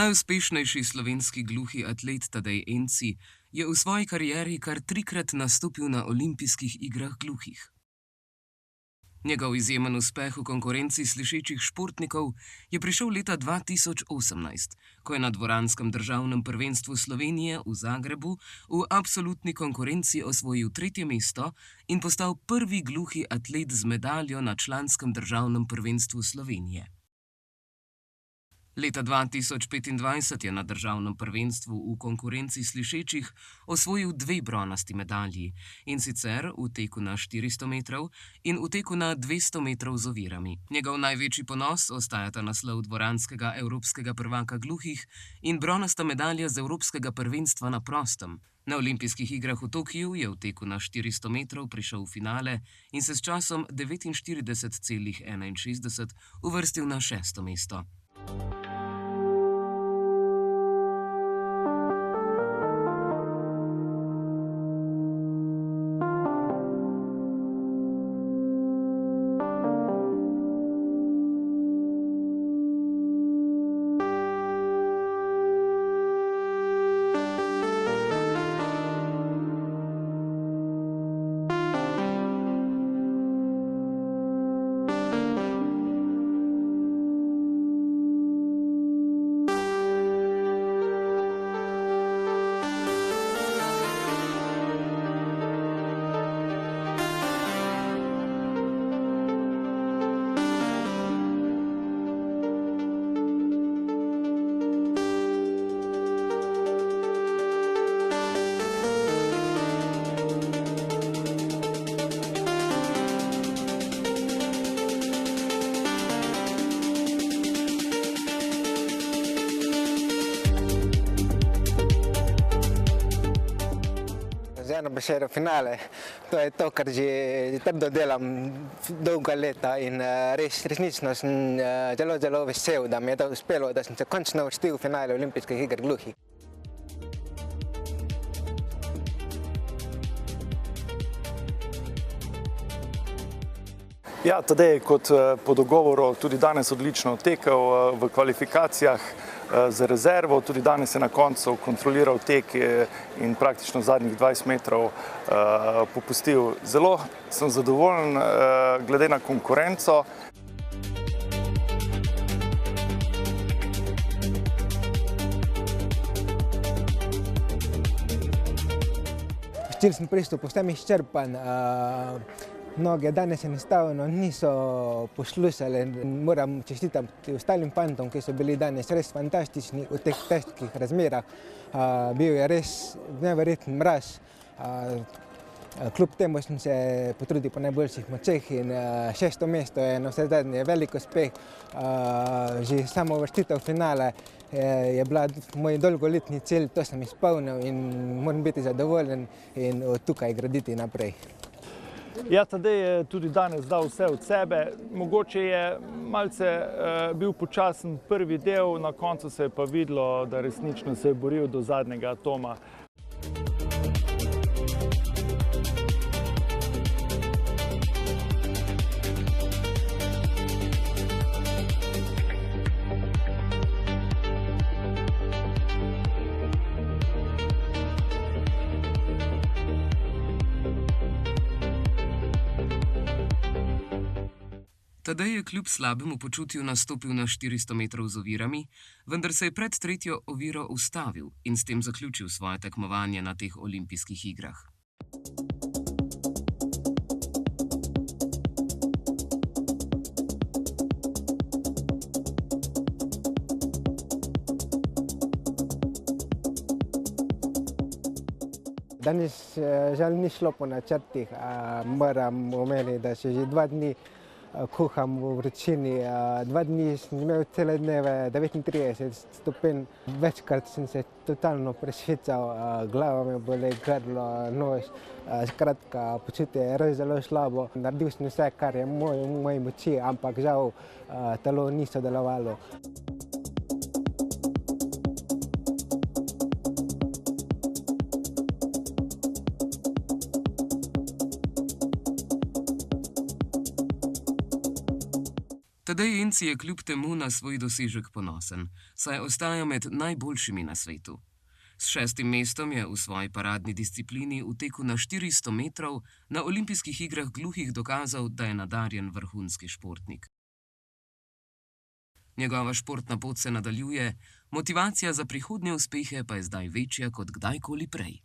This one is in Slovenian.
Najuspešnejši slovenski gluhi atlet Tadej Enci je v svoji karieri kar 3-krat nastopil na olimpijskih igrah gluhih. Njegov izjemen uspeh v konkurenci slišečih športnikov je prišel leta 2018, ko je na dvoranskem državnem prvenstvu Slovenije v Zagrebu v absolutni konkurenci osvojil 3. mesto in postal prvi gluhi atlet z medaljo na članskem državnem prvenstvu Slovenije. Leta 2025 je na državnem prvenstvu v konkurenci slišečih osvojil 2 bronasti medalji, in sicer v teku na 400 metrov in v teku na 200 metrov z ovirami. Njegov največji ponos ostajata naslov dvoranskega evropskega prvaka gluhih in bronasta medalja z evropskega prvenstva na prostem. Na olimpijskih igrah v Tokiu je v teku na 400 metrov prišel v finale in se s časom 49,61 uvrstil na 6. mesto. Z eno besedo finale, to je to, kar že trdo delam dolga leta in resnično sem zelo vesel, da mi je to uspelo, da sem se končno uvrstil v finale olimpijskih iger gluhih. Ja, Tadej je kot po dogovoru tudi danes odlično tekel v kvalifikacijah za rezervo. Tudi danes je na koncu kontroliral tek in praktično zadnjih 20 metrov popustil. Zelo sem zadovoljen glede na konkurenco. Včeraj sem prišel povsem izčrpan. Noge danes enostavno niso poslušale. Moram čestitati ostalim fantom, ki so bili danes res fantastični v teh težkih razmerah. Bil je res neverjeten mraz. Kljub temu sem se potrudil po najboljših močeh in 6. mesto je navsezadnje velik uspeh. Že samo uvrstitev v finale je bila moj dolgoletni cilj, to sem izpolnil in moram biti zadovoljen in od tukaj graditi naprej. Ja, Tadej je tudi danes dal vse od sebe. Mogoče je malce bil počasen prvi del, na koncu se je pa videlo, da resnično se je boril do zadnjega atoma. Tadej je kljub slabemu počutju nastopil na 400 metrov z ovirami, vendar se je pred 3. oviro ustavil in s tem zaključil svoje tekmovanje na teh olimpijskih igrah. Danes žal ni šlo po načrtih. Moram omeniti, da še že 2 dni kuham v vročini. 2 dni sem imel cele dneve 39 stopinj. Večkrat sem se totalno prešvical, glava me boli, grlo, nos. Skratka, počutje je res zelo slabo. Naredil sem vse, kar je v moji moči, ampak žal telo ni sodelovalo. Tadej Enci je kljub temu na svoj dosežek ponosen, saj ostaja med najboljšimi na svetu. S 6. mestom je v svoji paradni disciplini v teku na 400 metrov na olimpijskih igrah gluhih dokazal, da je nadarjen vrhunski športnik. Njegova športna pot se nadaljuje, motivacija za prihodnje uspehe pa je zdaj večja kot kdajkoli prej.